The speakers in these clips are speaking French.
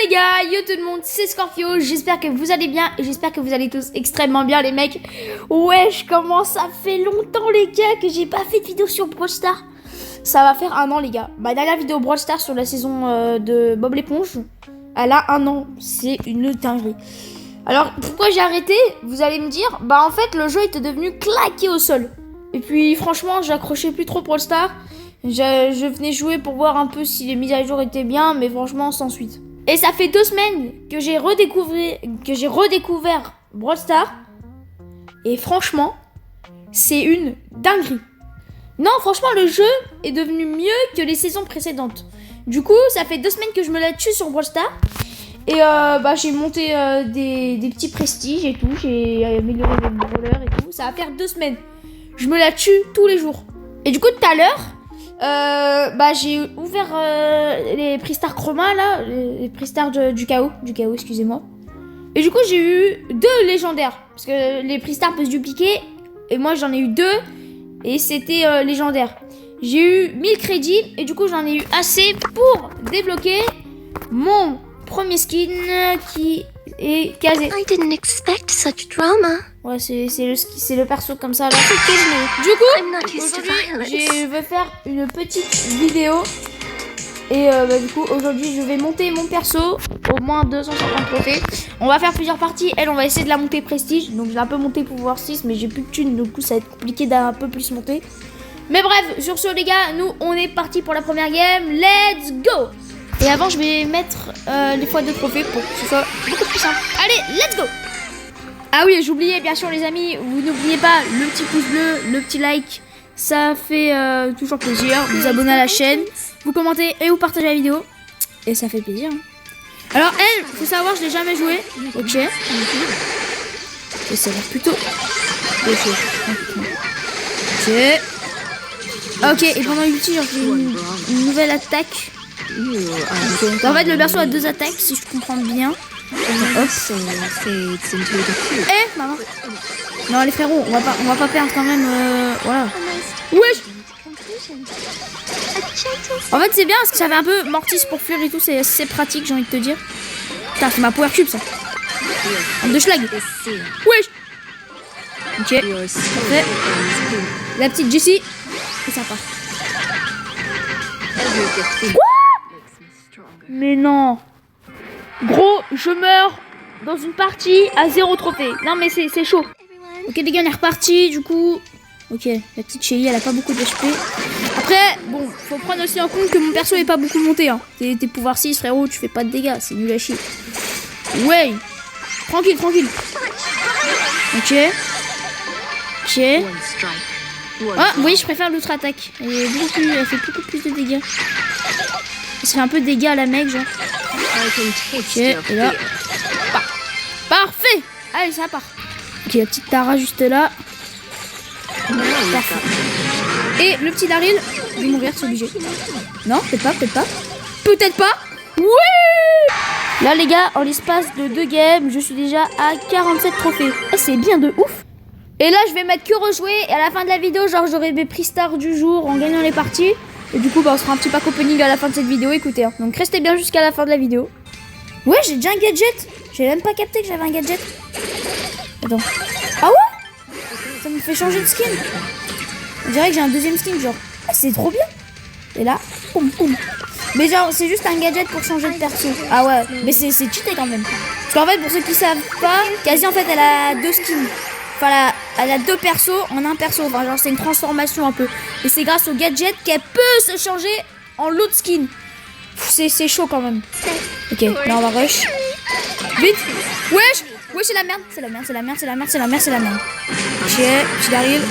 les gars, yo tout le monde, c'est Scorpio, j'espère que vous allez bien et j'espère que vous allez tous extrêmement bien les mecs. Wesh, comment ça fait longtemps les gars que j'ai pas fait de vidéo sur Brawl Stars. Ça va faire 1 an les gars. Ma dernière vidéo Brawl Stars sur la saison de Bob l'éponge, elle a 1 an, c'est une dinguerie. Alors pourquoi j'ai arrêté? Vous allez me dire, bah en fait le jeu était devenu claqué au sol. Et puis franchement j'accrochais plus trop Brawl Stars. Je venais jouer pour voir un peu si les mises à jour étaient bien, mais franchement sans suite. Et ça fait 2 semaines que j'ai redécouvert Brawl Stars. Et franchement, c'est une dinguerie. Non, franchement, le jeu est devenu mieux que les saisons précédentes. Du coup, ça fait 2 semaines que je me la tue sur Brawl Stars. Et j'ai monté des petits prestiges et tout. J'ai amélioré les brawlers et tout. Ça va faire 2 semaines. Je me la tue tous les jours. Et du coup, tout à l'heure, j'ai ouvert les Pristars Chroma là, les Pristars du chaos, excusez-moi. Et du coup j'ai eu 2 légendaires parce que les Pristars peuvent se dupliquer et moi j'en ai eu 2 et c'était légendaire. J'ai eu 1000 crédits et du coup j'en ai eu assez pour débloquer mon premier skin qui est casé. I didn't expect such drama. Ouais, c'est le perso comme ça là. Du coup, aujourd'hui, je vais faire une petite vidéo. Et du coup, aujourd'hui, je vais monter mon perso. Au moins 250 trophées. On va faire plusieurs parties. Elle, on va essayer de la monter prestige. Donc, j'ai un peu monté pouvoir 6, mais j'ai plus de thunes. Du coup, ça va être compliqué d'un peu plus monter. Mais bref, sur ce, les gars, nous, on est parti pour la première game. Let's go! Et avant, je vais mettre les x2 trophées pour que ce soit beaucoup plus simple. Allez, let's go! Ah oui, j'oubliais bien sûr les amis, vous n'oubliez pas le petit pouce bleu, le petit like, ça fait toujours plaisir. Vous abonnez à la chaîne, vous commentez et vous partagez la vidéo. Et ça fait plaisir. Alors elle, faut savoir, je l'ai jamais joué. Ok. Et ça va plutôt. Ok. Ok, et pendant l'ulti, j'ai une nouvelle attaque. Okay. En fait, le perso a 2 attaques, si je comprends bien. Hop. Eh, maman. Non, les frérots, on va pas perdre quand même. Voilà. Wesh. En fait, c'est bien parce que ça fait un peu mortis pour fuir et tout. C'est pratique, j'ai envie de te dire. Putain, c'est ma power cube ça. En 2 schlag. Wesh. Ok. Parfait. La petite Jessie. Et ça part. Quoi? Mais non. Gros, je meurs dans une partie à 0 trophée. Non mais c'est chaud. Ok les gars, on est reparti du coup. Ok, la petite Shelly, elle a pas beaucoup d'HP. Après, bon, faut prendre aussi en compte que mon perso est pas beaucoup monté. Hein. T'es pouvoir 6 frérot, tu fais pas de dégâts, c'est nul à chier. Ouais. Tranquille. Ok. Ah oui, je préfère l'autre attaque. Elle fait beaucoup plus de dégâts. Ça fait un peu de dégâts à la mec genre. Ok, et là. Parfait. Allez, ça part. Ok, la petite Tara juste là. Parfait. Et le petit Daryl, il va mourir, c'est obligé. Non, peut-être pas. Peut-être pas. Oui. Là, les gars, en l'espace de 2 games, je suis déjà à 47 trophées. Eh, c'est bien de ouf. Et là, je vais mettre que rejouer. Et à la fin de la vidéo, genre, j'aurai mes prix stars du jour en gagnant les parties. Et du coup, on se fera un petit pack opening à la fin de cette vidéo. Écoutez, hein. Donc restez bien jusqu'à la fin de la vidéo. Ouais, j'ai déjà un gadget. J'ai même pas capté que j'avais un gadget. Attends. Ah ouais? Ça me fait changer de skin. On dirait que j'ai un 2e skin, genre. Ah, c'est trop bien. Et là, poum. Mais genre, c'est juste un gadget pour changer de perso. Ah ouais, mais c'est cheaté quand même. Parce qu'en fait, pour ceux qui savent pas, Cassie, en fait, elle a 2 skins. Enfin, elle a 2 persos en un perso. Enfin, genre, c'est une transformation un peu. Et c'est grâce au gadget qu'elle peut se changer en l'autre skin. C'est chaud quand même. Ok, là on va rush. Vite. Wesh, c'est la merde. Ok, petit Daryl.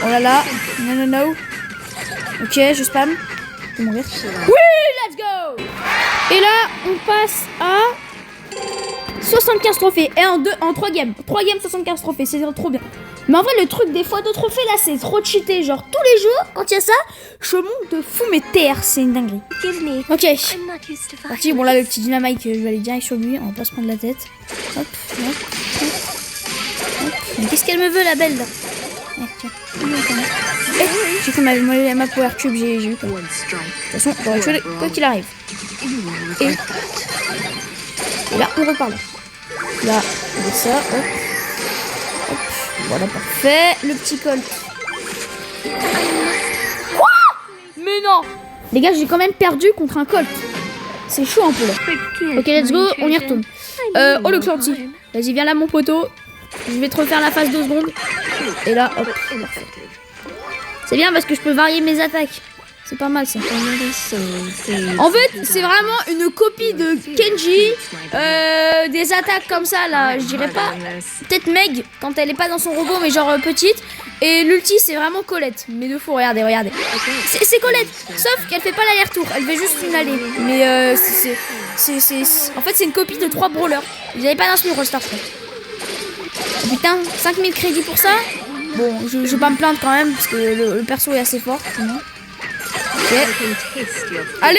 Oh là là. Non. Ok, je spam. Je vais mourir. Oui, let's go. Et là, on passe à 75 trophées. Et en 3 games. 3 games, 75 trophées. C'est trop bien. Mais en vrai, le truc des x2 trophées là, c'est trop cheaté. Genre, tous les jours, quand il y a ça, je monte de fou mes terres. C'est une dinguerie. Ok. Parti. Bon, là, le petit dynamite, je vais aller direct sur lui. On va pas se prendre la tête. Hop. Mais qu'est-ce qu'elle me veut, la belle là? Tiens. J'ai fait ma power cube, j'ai eu. De toute façon, on va tuer quoi qu'il arrive. Et Et là, on repart là. Là, on met ça, hop. Hop, voilà, parfait. Le petit Colt. Quoi? Mais non! Les gars, j'ai quand même perdu contre un Colt. C'est chaud un peu là. Ok, let's go, on y retourne. Oh le Clancy. Vas-y, viens là mon poteau. Je vais te refaire la phase 2 secondes. Et là, hop. C'est bien parce que je peux varier mes attaques. C'est pas mal ça. En fait, c'est vraiment une copie de Kenji. Des attaques comme ça là, je dirais pas. Peut-être Meg quand elle est pas dans son robot, mais genre petite. Et l'ulti, c'est vraiment Colette. Mais de fou, regardez, regardez. C'est Colette. Sauf qu'elle fait pas l'aller-retour. Elle fait juste une allée. Mais en fait, c'est une copie de 3 brawlers. Vous avez pas d'inspiration All Star. Oh, putain, 5000 crédits pour ça. Bon, je vais pas me plaindre quand même parce que le perso est assez fort. Okay. Allez.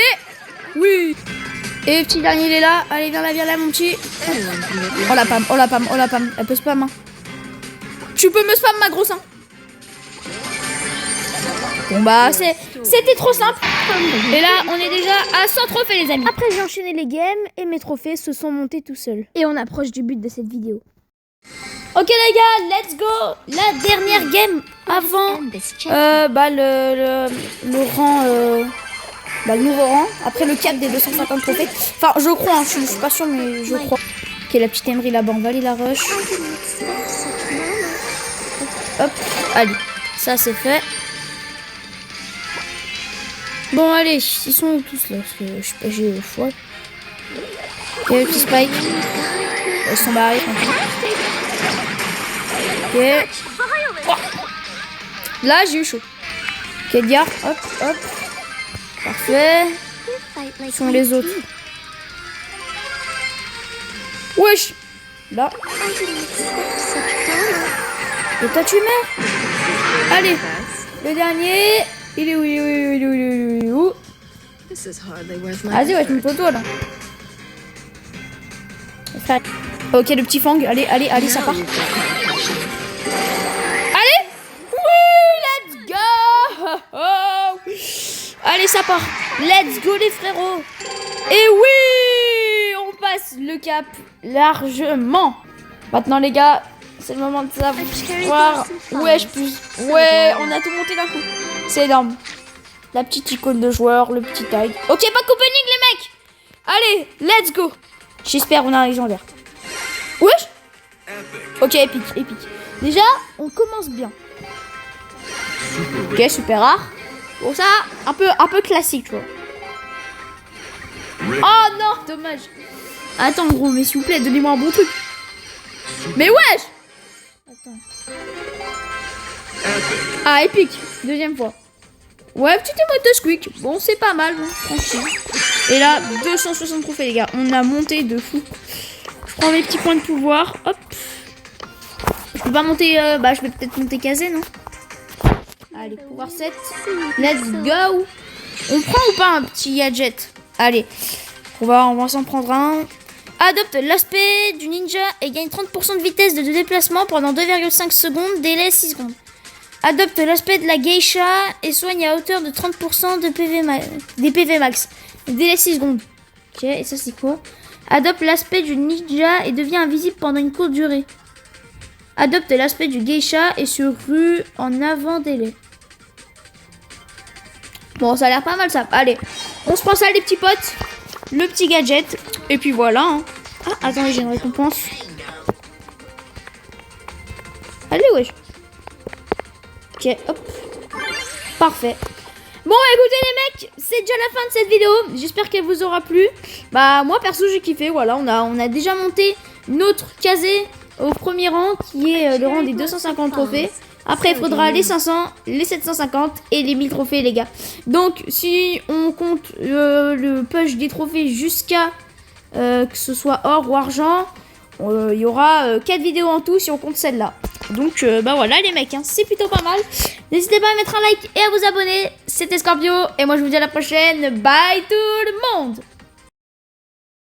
Oui. Et le petit dernier il est là. Allez, viens là mon petit. Oh la pam, oh la pam, oh la pam. Elle peut spam hein. Tu peux me spam ma grosse hein. Bon bah c'était trop simple. Et là on est déjà à 100 trophées les amis. Après j'ai enchaîné les games et mes trophées se sont montés tout seuls. Et on approche du but de cette vidéo. Ok les gars, let's go. La dernière game avant le rang le nouveau rang. Après le cap des 250 trophées. Enfin je crois, hein, je suis pas sûre mais je crois. Ok la petite Emery là-bas, on va aller la rush. Hop, allez, ça c'est fait. Bon allez, ils sont où tous là? Parce que je sais pas, j'ai le choix. Ok, le petit Spike. Ils sont barrés. Ok. Oh. Là j'ai eu chaud. Ok, Edgar, hop, hop. Parfait. Où sont les autres? Wesh. Là. Et toi tu mets? Allez, le dernier. Il est où? Vas-y, ouais, je me photo là. Ok, le petit Fang. Allez, ça part. Allez. Oui, let's go. Allez, ça part. Let's go les frérots. Et oui, on passe le cap largement. Maintenant les gars, c'est le moment de savoir. Ouais, ouais, on a tout monté d'un coup. C'est énorme. La petite icône de joueur, le petit tag. Ok, pas de opening les mecs. Allez, let's go. J'espère on a un légendaire. Wesh. Ok, épique. Déjà, on commence bien. Ok, super rare. Bon ça, un peu classique, tu vois. Oh non, dommage. Attends gros, mais s'il vous plaît, donnez-moi un bon truc. Mais wesh. Attends. Ah, épique. Deuxième fois. Ouais, petite émote de squeak. Bon, c'est pas mal, bon, tranquille. Et là, 260 trophées, les gars. On a monté de fou. Je prends mes petits points de pouvoir. Hop. Je peux pas monter... je vais peut-être monter casé, non? Allez, pouvoir 7. Let's go. On prend ou pas un petit gadget? Allez. On va s'en prendre un. Adopte l'aspect du ninja et gagne 30% de vitesse de déplacement pendant 2,5 secondes. Délai 6 secondes. Adopte l'aspect de la geisha et soigne à hauteur de 30% de des PV max. Délai 6 secondes. Ok, et ça c'est quoi? Adopte l'aspect du ninja et devient invisible pendant une courte durée. Adopte l'aspect du geisha et se rue en avant délai. Bon, ça a l'air pas mal ça. Allez, on se prend ça les petits potes. Le petit gadget. Et puis voilà. Hein. Ah, attendez, j'ai une récompense. Allez, wesh. Ok, hop. Parfait. Bon, écoutez les mecs, c'est déjà la fin de cette vidéo. J'espère qu'elle vous aura plu. Bah, moi perso, j'ai kiffé. Voilà, on a déjà monté notre casé au premier rang, qui est le rang des 250 trophées. Après, il faudra les 500, les 750 et les 1000 trophées, les gars. Donc, si on compte le push des trophées jusqu'à que ce soit or ou argent, il y aura 4 vidéos en tout si on compte celle-là. Donc, bah voilà les mecs, hein, c'est plutôt pas mal. N'hésitez pas à mettre un like et à vous abonner. C'était Scorpio et moi je vous dis à la prochaine. Bye tout le monde!